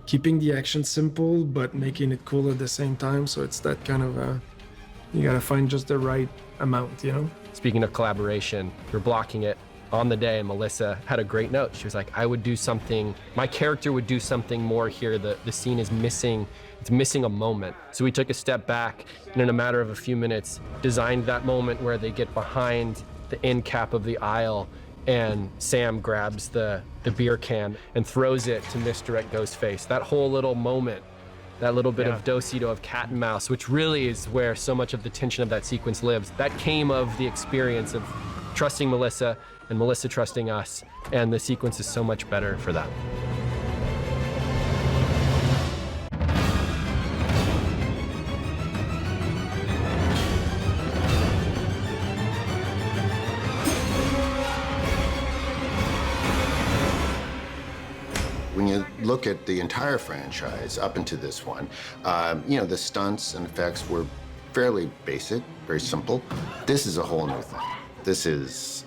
keeping the action simple, but making it cool at the same time. So it's that kind of, you gotta find just the right amount, you know. Speaking of collaboration, you're blocking it on the day, and Melissa had a great note. She was like, I would do something, my character would do something more here. The scene is missing, it's missing a moment. So we took a step back, and in a matter of a few minutes, designed that moment where they get behind the end cap of the aisle, and Sam grabs the beer can and throws it to misdirect Ghostface. That whole little moment, that little bit of do-si-do of cat and mouse, which really is where so much of the tension of that sequence lives, that came of the experience of trusting Melissa and Melissa trusting us, and the sequence is so much better for that. When you look at the entire franchise up into this one, you know, the stunts and effects were fairly basic, very simple. This is a whole new thing. This is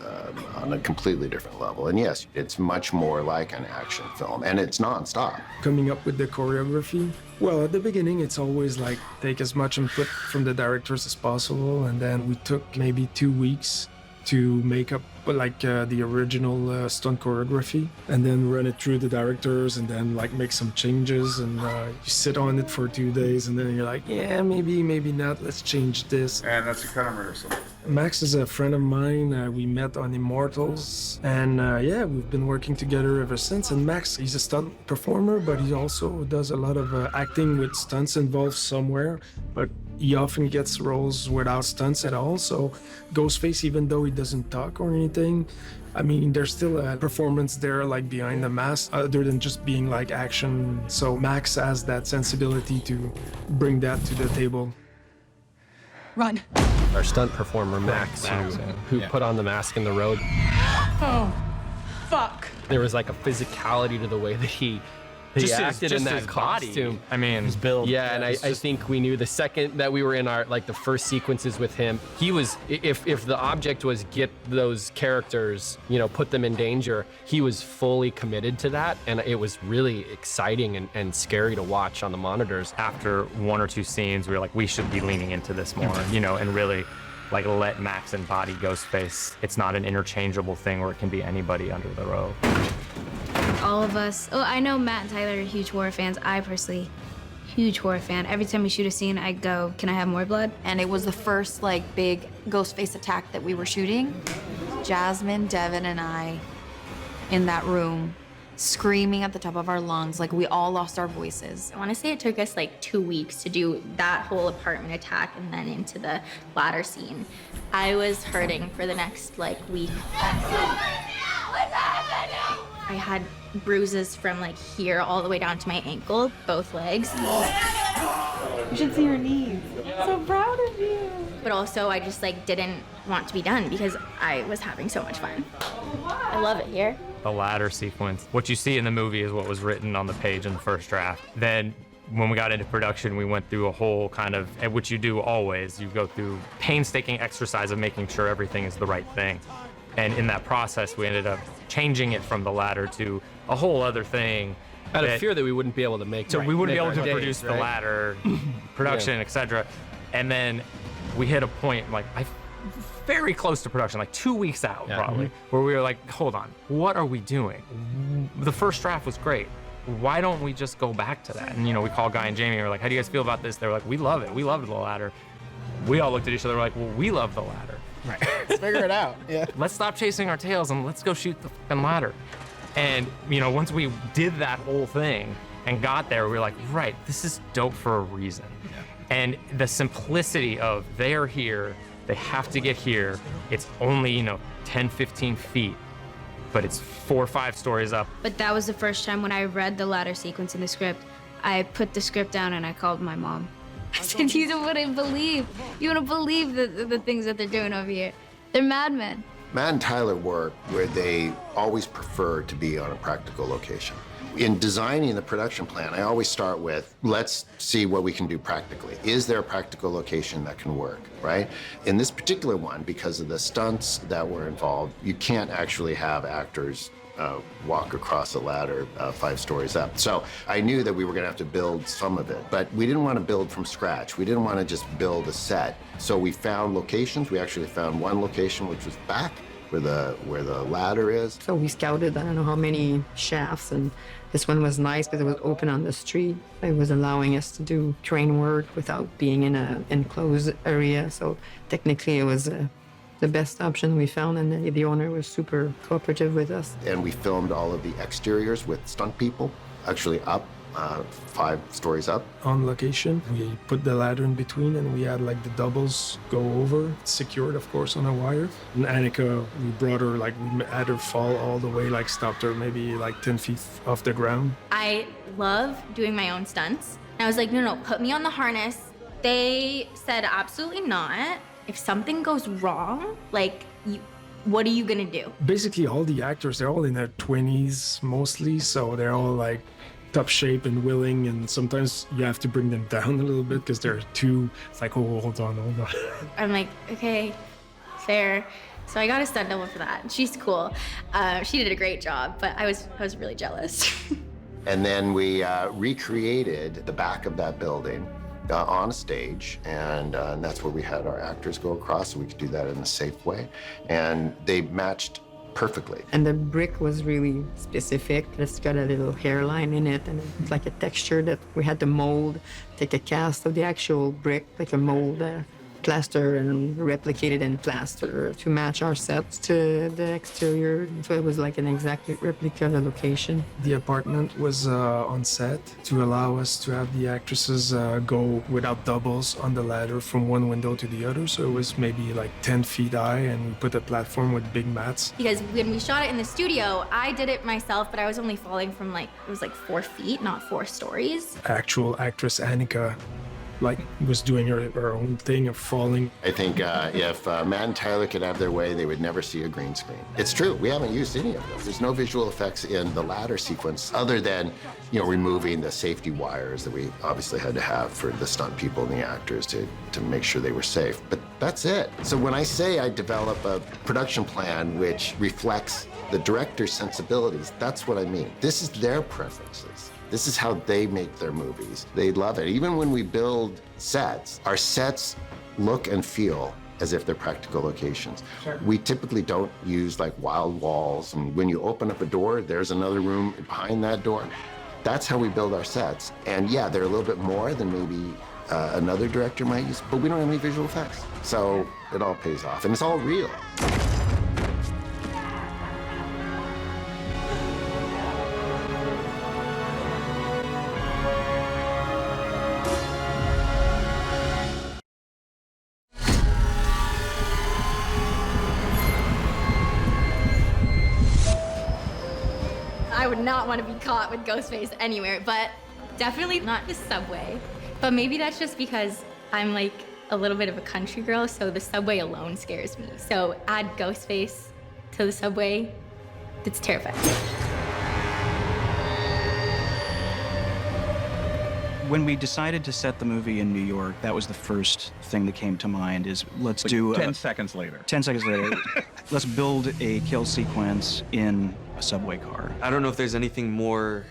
on a completely different level. And yes, it's much more like an action film, and it's nonstop. Coming up with the choreography, well, at the beginning, it's always like take as much input from the directors as possible, and then we took maybe 2 weeks to make up like the original stunt choreography, and then run it through the directors, and then like make some changes, and you sit on it for 2 days, and then you're like, yeah, maybe not, let's change this. And that's your kind of rehearsal. Max is a friend of mine. We met on Immortals, and yeah, we've been working together ever since. And Max, he's a stunt performer, but he also does a lot of acting with stunts involved somewhere, but he often gets roles without stunts at all. So Ghostface, even though he doesn't talk or anything, I mean, there's still a performance there, like behind the mask, other than just being like action. So Max has that sensibility to bring that to the table. Run. Our stunt performer, Max, who put on the mask in the road. Oh, fuck. There was like a physicality to the way that he acted in that costume. I mean, his build. Yeah, and I think we knew the second that we were in our, like, the first sequences with him, he was, if the object was get those characters, you know, put them in danger, he was fully committed to that, and it was really exciting and scary to watch on the monitors. After 1 or 2 scenes, we were like, we should be leaning into this more, you know, and really, like, let Max embody Ghostface. It's not an interchangeable thing where it can be anybody under the robe. All of us, I know Matt and Tyler are huge horror fans. I personally, huge horror fan. Every time we shoot a scene, I go, can I have more blood? And it was the first, like, big Ghostface attack that we were shooting. Jasmine, Devin, and I in that room, screaming at the top of our lungs, like we all lost our voices. I want to say it took us like 2 weeks to do that whole apartment attack and then into the ladder scene. I was hurting for the next like week. I had bruises from like here all the way down to my ankle, both legs. You should see your knees. I'm so proud of you. But also I just like didn't want to be done because I was having so much fun. I love it here. The ladder sequence. What you see in the movie is what was written on the page in the first draft. Then when we got into production, we went through a whole kind of, which you do always, you go through painstaking exercise of making sure everything is the right thing. And in that process, we ended up changing it from the ladder to a whole other thing. Out of fear that we wouldn't be able to make. So we wouldn't be able to days, produce the right? ladder, production, etc. And then we hit a point, like very close to production, like 2 weeks out probably, where we were like, hold on, what are we doing? The first draft was great. Why don't we just go back to that? And we called Guy and Jamie and we're like, how do you guys feel about this? They were like, we love it. We loved the ladder. We all looked at each other like, well, we love the ladder. Right. Let's figure it out. Yeah. Let's stop chasing our tails and let's go shoot the fucking ladder. And once we did that whole thing and got there, we were like, right, this is dope for a reason. Yeah. And the simplicity of they are here, they have to get here. It's only, 10, 15 feet, but it's 4 or 5 stories up. But that was the first time when I read the ladder sequence in the script. I put the script down and I called my mom. I said, you wouldn't believe the things that they're doing over here. They're madmen. Matt and Tyler work where they always prefer to be on a practical location. In designing the production plan, I always start with, let's see what we can do practically. Is there a practical location that can work, right? In this particular one, because of the stunts that were involved, you can't actually have actors walk across a ladder 5 stories up. So I knew that we were gonna have to build some of it, but we didn't want to build from scratch. We didn't want to just build a set. So we found locations. We actually found one location, which was back where the ladder is. So we scouted, I don't know how many shafts, and this one was nice because it was open on the street. It was allowing us to do crane work without being in an enclosed area. So technically it was the best option we found, and the owner was super cooperative with us. And we filmed all of the exteriors with stunt people, actually up 5 stories up. On location, we put the ladder in between and we had like the doubles go over, secured of course on a wire. And Annika, we brought her, we had her fall all the way, stopped her maybe 10 feet off the ground. I love doing my own stunts. And I was like, no, put me on the harness. They said absolutely not. If something goes wrong, what are you gonna do? Basically all the actors, they're all in their 20s mostly, so they're all top shape and willing, and sometimes you have to bring them down a little bit because they're too, it's like, oh, hold on. I'm like, okay, fair. So I got a stunt double for that. She's cool. She did a great job, but I was really jealous. And then we recreated the back of that building on a stage, and that's where we had our actors go across so we could do that in a safe way. And they matched perfectly. And the brick was really specific. It's got a little hairline in it, and it's like a texture that we had to mold, take a cast of the actual brick, like a mold, plaster and replicate it in plaster to match our sets to the exterior. So it was like an exact replica of the location. The apartment was on set to allow us to have the actresses go without doubles on the ladder from one window to the other. So it was maybe 10 feet high, and we put a platform with big mats. Because when we shot it in the studio, I did it myself, but I was only falling from it was 4 feet, not 4 stories. Actual actress Annika was doing her own thing of falling. I think if Matt and Tyler could have their way, they would never see a green screen. It's true, we haven't used any of them. There's no visual effects in the ladder sequence other than, removing the safety wires that we obviously had to have for the stunt people and the actors to make sure they were safe. But that's it. So when I say I develop a production plan which reflects the director's sensibilities, that's what I mean. This is their preferences. This is how they make their movies. They love it. Even when we build sets, our sets look and feel as if they're practical locations. Sure. We typically don't use wild walls, and when you open up a door, there's another room behind that door. That's how we build our sets. And yeah, they're a little bit more than maybe another director might use, but we don't have any visual effects. So it all pays off, and it's all real. would not want to be caught with Ghostface anywhere, but definitely not the subway. But maybe that's just because I'm like a little bit of a country girl, so the subway alone scares me. So add Ghostface to the subway, it's terrifying. When we decided to set the movie in New York, that was the first thing that came to mind is let's do 10 seconds later. 10 seconds later, let's build a kill sequence in a subway car. I don't know if there's anything more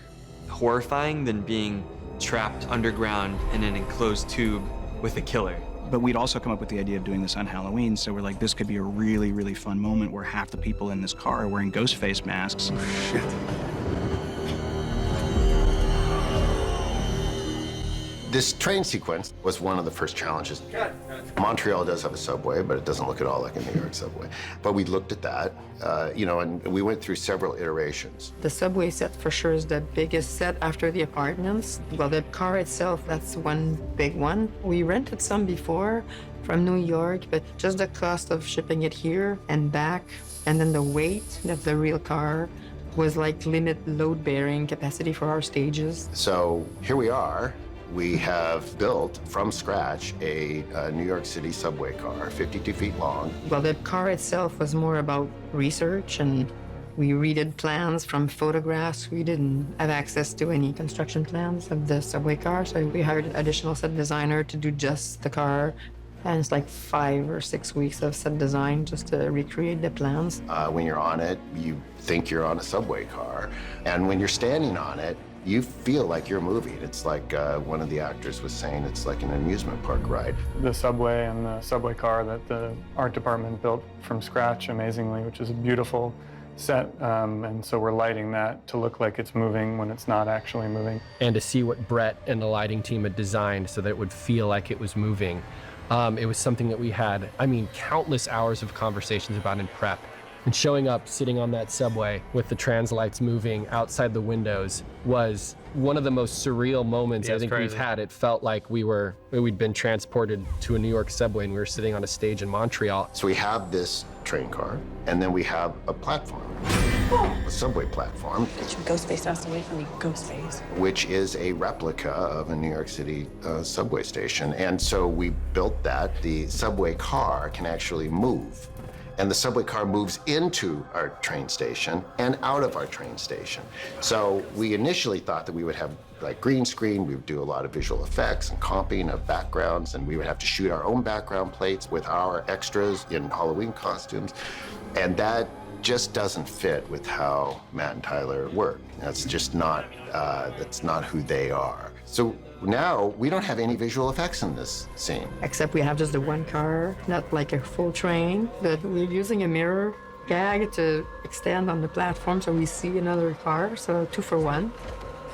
horrifying than being trapped underground in an enclosed tube with a killer. But we'd also come up with the idea of doing this on Halloween, so we're like, this could be a really, really fun moment where half the people in this car are wearing Ghostface masks. Oh, shit. This train sequence was one of the first challenges. Montreal does have a subway, but it doesn't look at all like a New York subway. But we looked at that, and we went through several iterations. The subway set for sure is the biggest set after the apartments. Well, the car itself, that's one big one. We rented some before from New York, but just the cost of shipping it here and back, and then the weight of the real car was like limit load-bearing capacity for our stages. So here we are. We have built from scratch a New York City subway car, 52 feet long. Well, the car itself was more about research, and we redid plans from photographs. We didn't have access to any construction plans of the subway car, so we hired an additional set designer to do just the car. And it's like 5 or 6 weeks of set design just to recreate the plans. When you're on it, you think you're on a subway car. And when you're standing on it, you feel like you're moving. It's like one of the actors was saying, it's like an amusement park ride. The subway and the subway car that the art department built from scratch amazingly, which is a beautiful set. And so we're lighting that to look like it's moving when it's not actually moving. And to see what Brett and the lighting team had designed so that it would feel like it was moving. It was something that we had, countless hours of conversations about in prep. And showing up, sitting on that subway with the trans lights moving outside the windows was one of the most surreal moments I think we've had. It felt like we'd been transported to a New York subway and we were sitting on a stage in Montreal. So we have this train car, and then we have a platform, a subway platform. Get your Ghostface ass away from me, Ghostface. Which is a replica of a New York City subway station. And so we built that. The subway car can actually move. And the subway car moves into our train station and out of our train station. So we initially thought that we would have like green screen, we would do a lot of visual effects and comping of backgrounds, and we would have to shoot our own background plates with our extras in Halloween costumes. And that just doesn't fit with how Matt and Tyler work. That's just not, that's not who they are. So now we don't have any visual effects in this scene. Except we have just the one car, not like a full train, but we're using a mirror gag to extend on the platform so we see another car, so 2 for 1.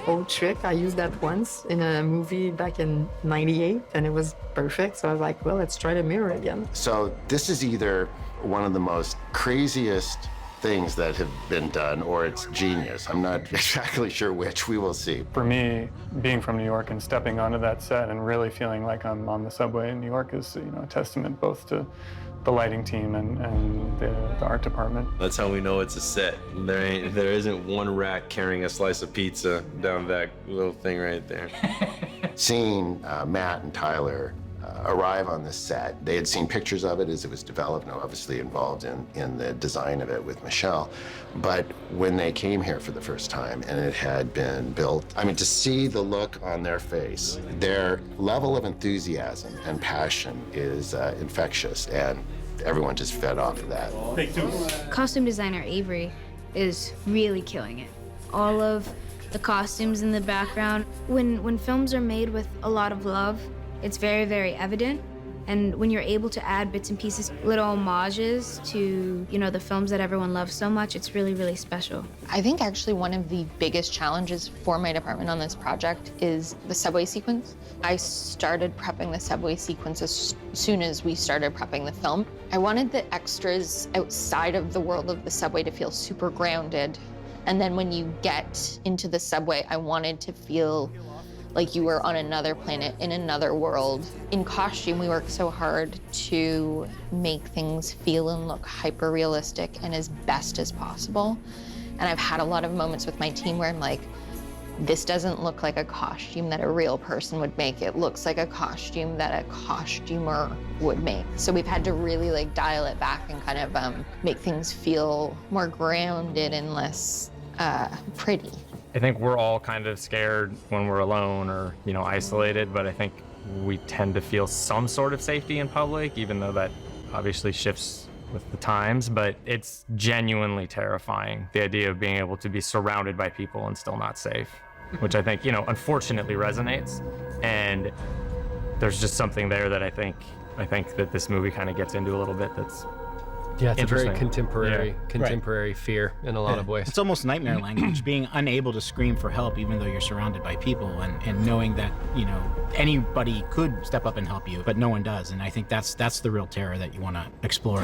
Old trick, I used that once in a movie back in '98 and it was perfect, so I was like, well, let's try the mirror again. So this is either one of the most craziest things that have been done, or it's genius. I'm not exactly sure which. We will see. For me, being from New York and stepping onto that set and really feeling like I'm on the subway in New York is, a testament both to the lighting team and the art department. That's how we know it's a set. There isn't one rat carrying a slice of pizza down that little thing right there. Seeing Matt and Tyler arrive on this set. They had seen pictures of it as it was developed, and obviously involved in the design of it with Michelle. But when they came here for the first time and it had been built, to see the look on their face, their level of enthusiasm and passion is infectious, and everyone just fed off of that. Costume designer Avery is really killing it. All of the costumes in the background. When films are made with a lot of love, it's very, very evident. And when you're able to add bits and pieces, little homages to, the films that everyone loves so much, it's really, really special. I think actually one of the biggest challenges for my department on this project is the subway sequence. I started prepping the subway sequence as soon as we started prepping the film. I wanted the extras outside of the world of the subway to feel super grounded. And then when you get into the subway, I wanted to feel like you were on another planet, in another world. In costume, we worked so hard to make things feel and look hyper-realistic and as best as possible. And I've had a lot of moments with my team where I'm like, this doesn't look like a costume that a real person would make. It looks like a costume that a costumer would make. So we've had to really like dial it back and kind of make things feel more grounded and less pretty. I think we're all kind of scared when we're alone or, you know, isolated, but I think we tend to feel some sort of safety in public, even though that obviously shifts with the times, but it's genuinely terrifying, the idea of being able to be surrounded by people and still not safe, which I think, you know, unfortunately resonates. And there's just something there that I think that this movie kind of gets into a little bit that's Yeah, it's a very interesting. contemporary fear in a lot of ways. It's almost nightmare language, being unable to scream for help even though you're surrounded by people, and knowing that, you know, anybody could step up and help you, but no one does. And I think that's the real terror that you want to explore.